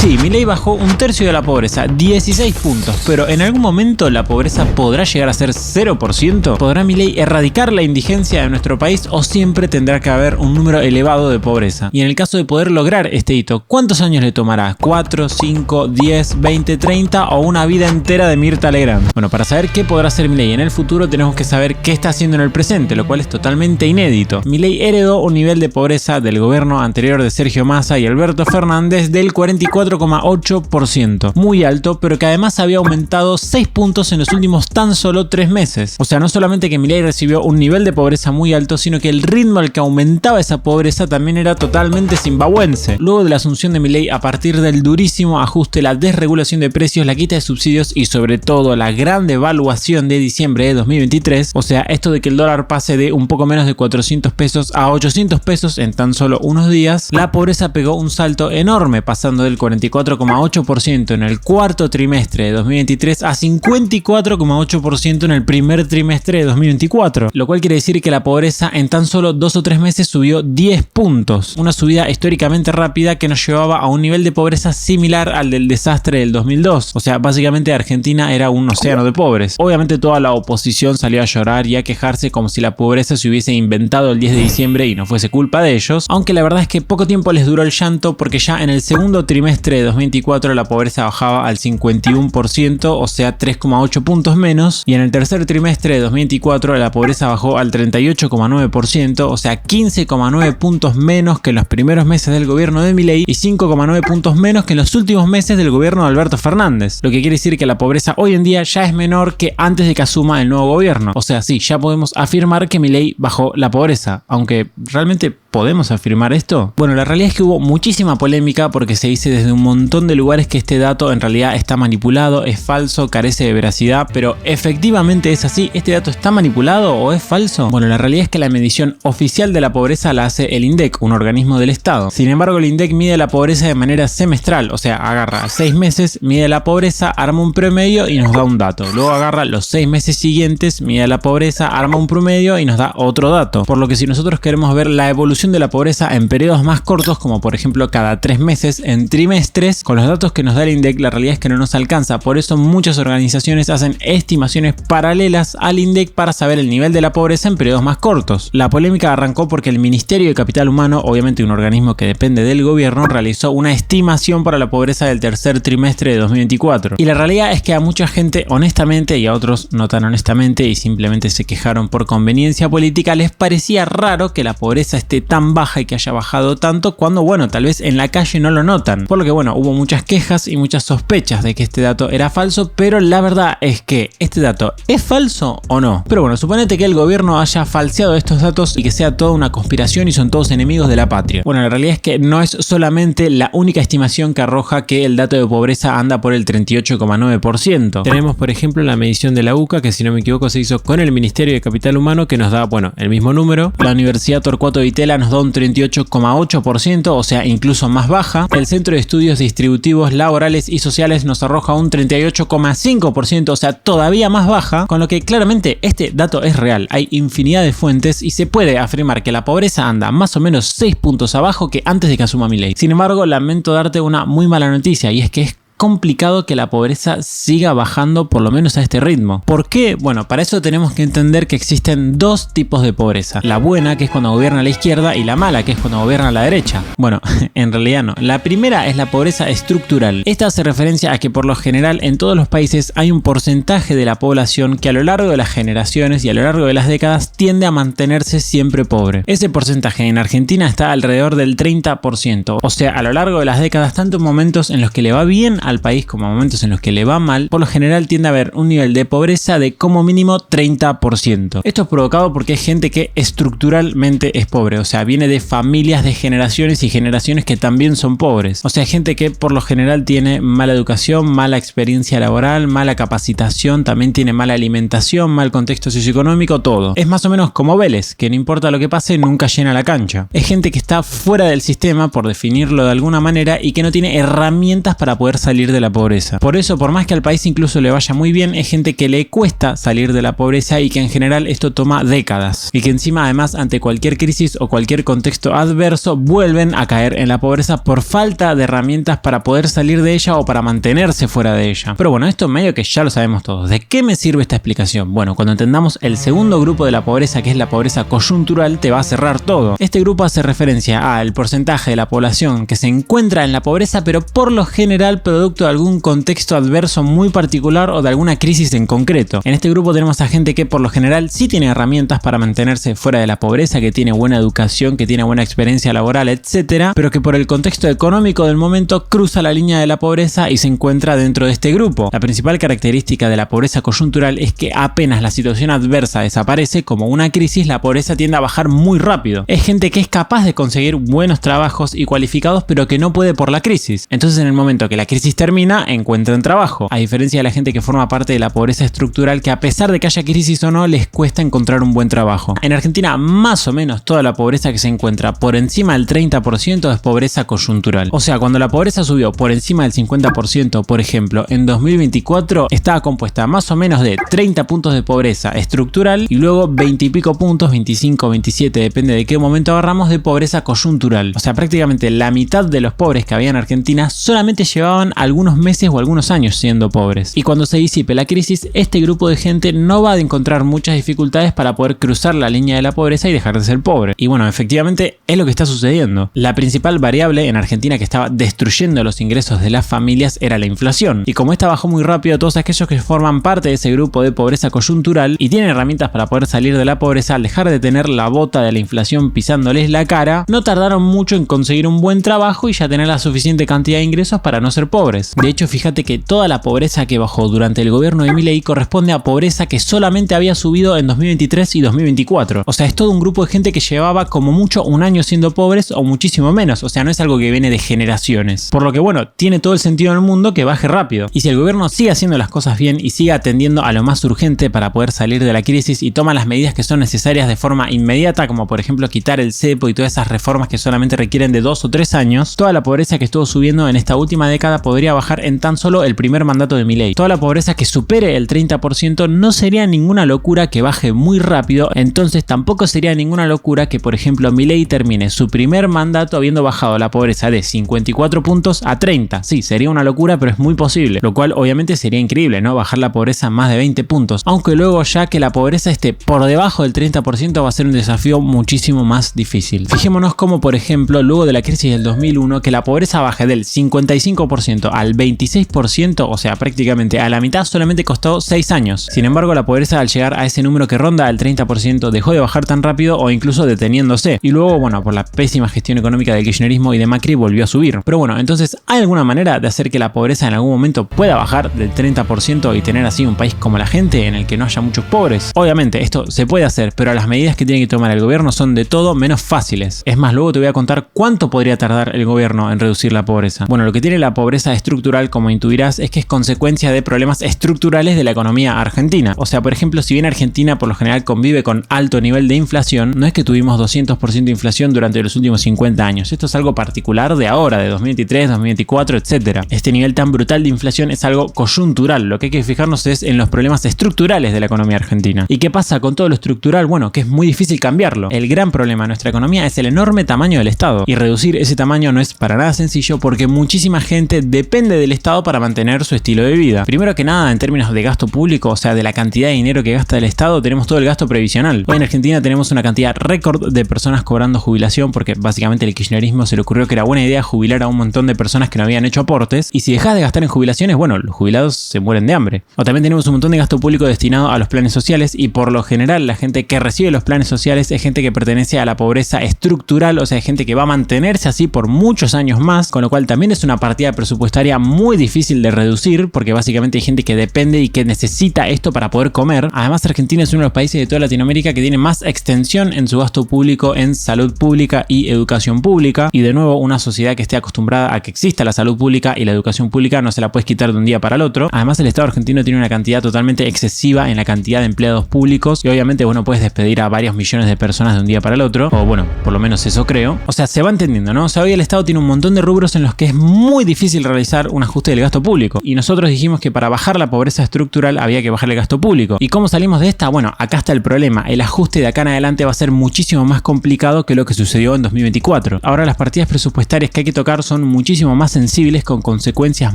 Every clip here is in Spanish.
Sí, Milei bajó un tercio de la pobreza, 16 puntos, pero ¿en algún momento la pobreza podrá llegar a ser 0%? ¿Podrá Milei erradicar la indigencia de nuestro país o siempre tendrá que haber un número elevado de pobreza? Y en el caso de poder lograr este hito, ¿cuántos años le tomará? ¿4, 5, 10, 20, 30 o una vida entera de Mirta Legrand? Bueno, para saber qué podrá hacer Milei en el futuro tenemos que saber qué está haciendo en el presente, lo cual es totalmente inédito. Milei heredó un nivel de pobreza del gobierno anterior de Sergio Massa y Alberto Fernández del 44,8%, muy alto, pero que además había aumentado 6 puntos en los últimos tan solo 3 meses. O sea, no solamente que Milei recibió un nivel de pobreza muy alto, sino que el ritmo al que aumentaba esa pobreza también era totalmente zimbabuense. Luego de la asunción de Milei, a partir del durísimo ajuste, la desregulación de precios, la quita de subsidios y sobre todo la gran devaluación de diciembre de 2023, o sea, esto de que el dólar pase de un poco menos de 400 pesos a 800 pesos en tan solo unos días, la pobreza pegó un salto enorme, pasando del 44,8% en el cuarto trimestre de 2023 a 54,8% en el primer trimestre de 2024, lo cual quiere decir que la pobreza en tan solo 2 o 3 meses subió 10 puntos, una subida históricamente rápida que nos llevaba a un nivel de pobreza similar al del desastre del 2002, o sea, básicamente Argentina era un océano de pobres. Obviamente toda la oposición salió a llorar y a quejarse como si la pobreza se hubiese inventado el 10 de diciembre y no fuese culpa de ellos, aunque la verdad es que poco tiempo les duró el llanto porque ya en el segundo trimestre de 2024 la pobreza bajaba al 51%, o sea 3,8 puntos menos, y en el tercer trimestre de 2024 la pobreza bajó al 38,9%, o sea 15,9 puntos menos que en los primeros meses del gobierno de Milei y 5,9 puntos menos que en los últimos meses del gobierno de Alberto Fernández, lo que quiere decir que la pobreza hoy en día ya es menor que antes de que asuma el nuevo gobierno. O sea, sí, ya podemos afirmar que Milei bajó la pobreza, aunque realmente ¿podemos afirmar esto? Bueno, la realidad es que hubo muchísima polémica porque se dice desde un montón de lugares que este dato en realidad está manipulado, es falso, carece de veracidad, pero efectivamente es así. ¿Este dato está manipulado o es falso? Bueno, la realidad es que la medición oficial de la pobreza la hace el INDEC, un organismo del Estado. Sin embargo, el INDEC mide la pobreza de manera semestral, o sea, agarra 6 meses, mide la pobreza, arma un promedio y nos da un dato. Luego agarra los 6 meses siguientes, mide la pobreza, arma un promedio y nos da otro dato. Por lo que si nosotros queremos ver la evolución de la pobreza en periodos más cortos, como por ejemplo cada 3 meses en trimestres, con los datos que nos da el INDEC, la realidad es que no nos alcanza. Por eso muchas organizaciones hacen estimaciones paralelas al INDEC para saber el nivel de la pobreza en periodos más cortos. La polémica arrancó porque el Ministerio de Capital Humano, obviamente un organismo que depende del gobierno, realizó una estimación para la pobreza del tercer trimestre de 2024. Y la realidad es que a mucha gente, honestamente, y a otros no tan honestamente y simplemente se quejaron por conveniencia política, les parecía raro que la pobreza esté tan baja y que haya bajado tanto cuando, bueno, tal vez en la calle no lo notan. Por lo que, bueno, hubo muchas quejas y muchas sospechas de que este dato era falso, pero la verdad es que este dato ¿es falso o no? Pero bueno, suponete que el gobierno haya falseado estos datos y que sea toda una conspiración y son todos enemigos de la patria. Bueno, la realidad es que no es solamente la única estimación que arroja que el dato de pobreza anda por el 38,9%. Tenemos, por ejemplo, la medición de la UCA, que si no me equivoco se hizo con el Ministerio de Capital Humano, que nos da, bueno, el mismo número. La Universidad Torcuato Di Itela nos da un 38,8%, o sea, incluso más baja. El Centro de Estudios Distributivos Laborales y Sociales nos arroja un 38,5%, o sea, todavía más baja, con lo que claramente este dato es real. Hay infinidad de fuentes y se puede afirmar que la pobreza anda más o menos 6 puntos abajo que antes de que asuma Milei. Sin embargo, lamento darte una muy mala noticia, y es que es complicado que la pobreza siga bajando por lo menos a este ritmo. ¿Por qué? Bueno, para eso tenemos que entender que existen dos tipos de pobreza. La buena, que es cuando gobierna la izquierda, y la mala, que es cuando gobierna la derecha. Bueno, en realidad no. La primera es la pobreza estructural. Esta hace referencia a que por lo general en todos los países hay un porcentaje de la población que a lo largo de las generaciones y a lo largo de las décadas tiende a mantenerse siempre pobre. Ese porcentaje en Argentina está alrededor del 30%. O sea, a lo largo de las décadas, tanto en momentos en los que le va bien al país como momentos en los que le va mal, por lo general tiende a haber un nivel de pobreza de como mínimo 30%. Esto es provocado porque hay gente que estructuralmente es pobre, o sea, viene de familias de generaciones y generaciones que también son pobres. O sea, gente que por lo general tiene mala educación, mala experiencia laboral, mala capacitación, también tiene mala alimentación, mal contexto socioeconómico, todo. Es más o menos como Vélez, que no importa lo que pase, nunca llena la cancha. Es gente que está fuera del sistema, por definirlo de alguna manera, y que no tiene herramientas para poder salir salir de la pobreza. Por eso, por más que al país incluso le vaya muy bien, es gente que le cuesta salir de la pobreza y que en general esto toma décadas. Y que encima además ante cualquier crisis o cualquier contexto adverso vuelven a caer en la pobreza por falta de herramientas para poder salir de ella o para mantenerse fuera de ella. Pero bueno, esto medio que ya lo sabemos todos. ¿De qué me sirve esta explicación? Bueno, cuando entendamos el segundo grupo de la pobreza, que es la pobreza coyuntural, te va a cerrar todo. Este grupo hace referencia al porcentaje de la población que se encuentra en la pobreza, pero por lo general producto de algún contexto adverso muy particular o de alguna crisis en concreto. En este grupo tenemos a gente que por lo general sí tiene herramientas para mantenerse fuera de la pobreza, que tiene buena educación, que tiene buena experiencia laboral, etcétera, pero que por el contexto económico del momento cruza la línea de la pobreza y se encuentra dentro de este grupo. La principal característica de la pobreza coyuntural es que apenas la situación adversa desaparece, como una crisis, la pobreza tiende a bajar muy rápido. Es gente que es capaz de conseguir buenos trabajos y cualificados, pero que no puede por la crisis. Entonces, en el momento que la crisis termina, encuentran trabajo. A diferencia de la gente que forma parte de la pobreza estructural, que a pesar de que haya crisis o no, les cuesta encontrar un buen trabajo. En Argentina, más o menos toda la pobreza que se encuentra por encima del 30% es pobreza coyuntural. O sea, cuando la pobreza subió por encima del 50%, por ejemplo, en 2024, estaba compuesta más o menos de 30 puntos de pobreza estructural y luego 20 y pico puntos, 25, 27, depende de qué momento agarramos, de pobreza coyuntural. O sea, prácticamente la mitad de los pobres que había en Argentina solamente llevaban algunos meses o algunos años siendo pobres. Y cuando se disipe la crisis, este grupo de gente no va a encontrar muchas dificultades para poder cruzar la línea de la pobreza y dejar de ser pobre. Y bueno, efectivamente es lo que está sucediendo. La principal variable en Argentina que estaba destruyendo los ingresos de las familias era la inflación. Y como esta bajó muy rápido, todos aquellos que forman parte de ese grupo de pobreza coyuntural y tienen herramientas para poder salir de la pobreza, al dejar de tener la bota de la inflación pisándoles la cara, no tardaron mucho en conseguir un buen trabajo y ya tener la suficiente cantidad de ingresos para no ser pobres. De hecho, fíjate que toda la pobreza que bajó durante el gobierno de Milei corresponde a pobreza que solamente había subido en 2023 y 2024. O sea, es todo un grupo de gente que llevaba como mucho un año siendo pobres o muchísimo menos. O sea, no es algo que viene de generaciones. Por lo que bueno, tiene todo el sentido del mundo que baje rápido. Y si el gobierno sigue haciendo las cosas bien y sigue atendiendo a lo más urgente para poder salir de la crisis y toma las medidas que son necesarias de forma inmediata, como por ejemplo quitar el cepo y todas esas reformas que solamente requieren de 2 o 3 años, toda la pobreza que estuvo subiendo en esta última década podría bajar en tan solo el primer mandato de Milei. Toda la pobreza que supere el 30% no sería ninguna locura que baje muy rápido, entonces tampoco sería ninguna locura que por ejemplo Milei termine su primer mandato habiendo bajado la pobreza de 54 puntos a 30. Sí, sería una locura, pero es muy posible, lo cual obviamente sería increíble, ¿no? Bajar la pobreza a más de 20 puntos, aunque luego ya que la pobreza esté por debajo del 30% va a ser un desafío muchísimo más difícil. Fijémonos como por ejemplo luego de la crisis del 2001 que la pobreza baje del 55% al 26%, o sea prácticamente a la mitad, solamente costó 6 años. Sin embargo, la pobreza al llegar a ese número que ronda al 30% dejó de bajar tan rápido o incluso deteniéndose, y luego bueno, por la pésima gestión económica del kirchnerismo y de Macri volvió a subir. Pero bueno, entonces ¿hay alguna manera de hacer que la pobreza en algún momento pueda bajar del 30% y tener así un país como la gente en el que no haya muchos pobres? Obviamente esto se puede hacer, pero las medidas que tiene que tomar el gobierno son de todo menos fáciles. Es más, luego te voy a contar cuánto podría tardar el gobierno en reducir la pobreza. Bueno, lo que tiene la pobreza estructural, como intuirás, es que es consecuencia de problemas estructurales de la economía argentina. O sea, por ejemplo, si bien Argentina por lo general convive con alto nivel de inflación, no es que tuvimos 200% de inflación durante los últimos 50 años. Esto es algo particular de ahora, de 2023, 2024, etc. Este nivel tan brutal de inflación es algo coyuntural. Lo que hay que fijarnos es en los problemas estructurales de la economía argentina. ¿Y qué pasa con todo lo estructural? Bueno, que es muy difícil cambiarlo. El gran problema de nuestra economía es el enorme tamaño del Estado. Y reducir ese tamaño no es para nada sencillo porque muchísima gente depende del Estado para mantener su estilo de vida. Primero que nada, en términos de gasto público, o sea, de la cantidad de dinero que gasta el Estado, tenemos todo el gasto previsional. Hoy en Argentina tenemos una cantidad récord de personas cobrando jubilación porque básicamente el kirchnerismo se le ocurrió que era buena idea jubilar a un montón de personas que no habían hecho aportes, y si dejas de gastar en jubilaciones, bueno, los jubilados se mueren de hambre. O también tenemos un montón de gasto público destinado a los planes sociales, y por lo general la gente que recibe los planes sociales es gente que pertenece a la pobreza estructural, o sea, es gente que va a mantenerse así por muchos años más, con lo cual también es una partida presupuestaria muy difícil de reducir porque básicamente hay gente que depende y que necesita esto para poder comer. Además, Argentina es uno de los países de toda Latinoamérica que tiene más extensión en su gasto público en salud pública y educación pública, y de nuevo una sociedad que esté acostumbrada a que exista la salud pública y la educación pública no se la puedes quitar de un día para el otro. Además, el Estado argentino tiene una cantidad totalmente excesiva en la cantidad de empleados públicos y obviamente vos no puedes despedir a varios millones de personas de un día para el otro, o bueno, por lo menos eso creo. O sea, se va entendiendo, ¿no? O sea, hoy el Estado tiene un montón de rubros en los que es muy difícil realizar realizar un ajuste del gasto público. Y nosotros dijimos que para bajar la pobreza estructural había que bajar el gasto público. ¿Y cómo salimos de esta? Bueno, acá está el problema. El ajuste de acá en adelante va a ser muchísimo más complicado que lo que sucedió en 2024. Ahora las partidas presupuestarias que hay que tocar son muchísimo más sensibles, con consecuencias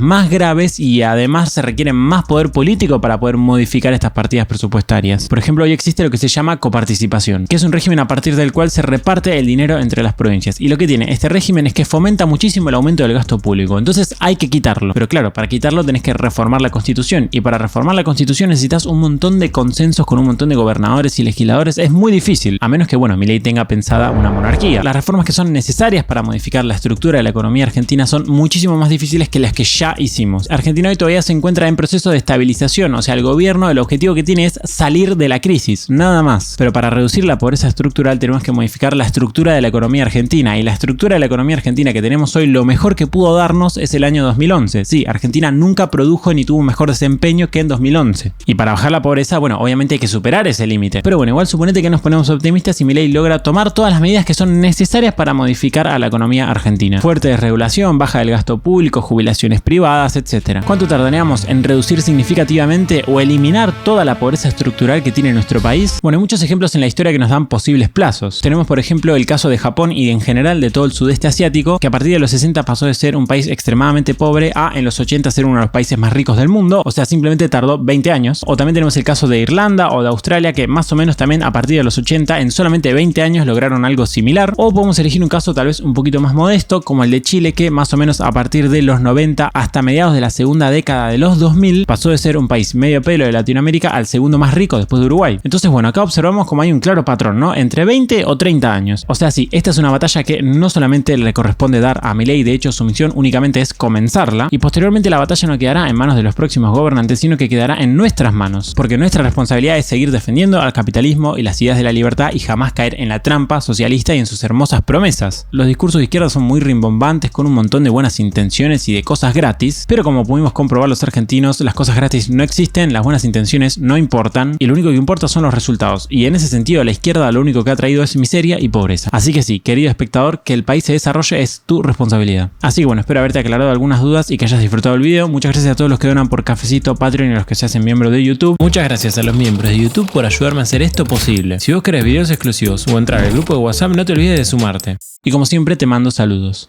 más graves, y además se requiere más poder político para poder modificar estas partidas presupuestarias. Por ejemplo, hoy existe lo que se llama coparticipación, que es un régimen a partir del cual se reparte el dinero entre las provincias. Y lo que tiene este régimen es que fomenta muchísimo el aumento del gasto público. Entonces hay que quitarlo. Pero claro, para quitarlo tenés que reformar la Constitución. Y para reformar la Constitución necesitas un montón de consensos con un montón de gobernadores y legisladores. Es muy difícil, a menos que, bueno, Milei tenga pensada una monarquía. Las reformas que son necesarias para modificar la estructura de la economía argentina son muchísimo más difíciles que las que ya hicimos. Argentina hoy todavía se encuentra en proceso de estabilización, o sea, el gobierno, el objetivo que tiene es salir de la crisis, nada más. Pero para reducir la pobreza estructural tenemos que modificar la estructura de la economía argentina, y la estructura de la economía argentina que tenemos hoy, lo mejor que pudo darnos es el año 2011. Sí, Argentina nunca produjo ni tuvo un mejor desempeño que en 2011. Y para bajar la pobreza, bueno, obviamente hay que superar ese límite. Pero bueno, igual suponete que nos ponemos optimistas y Milei logra tomar todas las medidas que son necesarias para modificar a la economía argentina. Fuerte desregulación, baja del gasto público, jubilaciones privadas, etc. ¿Cuánto tardaríamos en reducir significativamente o eliminar toda la pobreza estructural que tiene nuestro país? Bueno, hay muchos ejemplos en la historia que nos dan posibles plazos. Tenemos, por ejemplo, el caso de Japón y en general de todo el sudeste asiático, que a partir de los 60 pasó de ser un país extremadamente pobre a en los 80 ser uno de los países más ricos del mundo. O sea, simplemente tardó 20 años. O también tenemos el caso de Irlanda o de Australia, que más o menos también a partir de los 80 en solamente 20 años lograron algo similar. O podemos elegir un caso tal vez un poquito más modesto, como el de Chile, que más o menos a partir de los 90 hasta mediados de la segunda década de los 2000 pasó de ser un país medio pelo de Latinoamérica al segundo más rico después de Uruguay. Entonces, bueno, acá observamos como hay un claro patrón, ¿no? Entre 20 o 30 años. O sea, sí, esta es una batalla que no solamente le corresponde dar a Milei, de hecho su misión únicamente es comenzarla, y posteriormente la batalla no quedará en manos de los próximos gobernantes, sino que quedará en nuestras manos, porque nuestra responsabilidad es seguir defendiendo al capitalismo y las ideas de la libertad y jamás caer en la trampa socialista y en sus hermosas promesas. Los discursos de izquierda son muy rimbombantes, con un montón de buenas intenciones y de cosas gratis, pero como pudimos comprobar los argentinos, las cosas gratis no existen, las buenas intenciones no importan, y lo único que importa son los resultados, y en ese sentido la izquierda lo único que ha traído es miseria y pobreza. Así que sí, querido espectador, que el país se desarrolle es tu responsabilidad. Así que bueno, espero haberte aclarado algunas dudas y que hayas disfrutado el video. Muchas gracias a todos los que donan por Cafecito, Patreon y a los que se hacen miembros de YouTube. Muchas gracias a los miembros de YouTube por ayudarme a hacer esto posible. Si vos querés videos exclusivos o entrar al grupo de WhatsApp, no te olvides de sumarte. Y como siempre te mando saludos.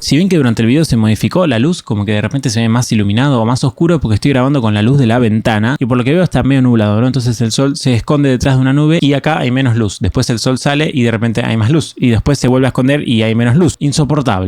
Si ven que durante el video se modificó la luz, como que de repente se ve más iluminado o más oscuro, porque estoy grabando con la luz de la ventana y por lo que veo está medio nublado, ¿no? Entonces el sol se esconde detrás de una nube y acá hay menos luz. Después el sol sale y de repente hay más luz y después se vuelve a esconder y hay menos luz. Insoportable.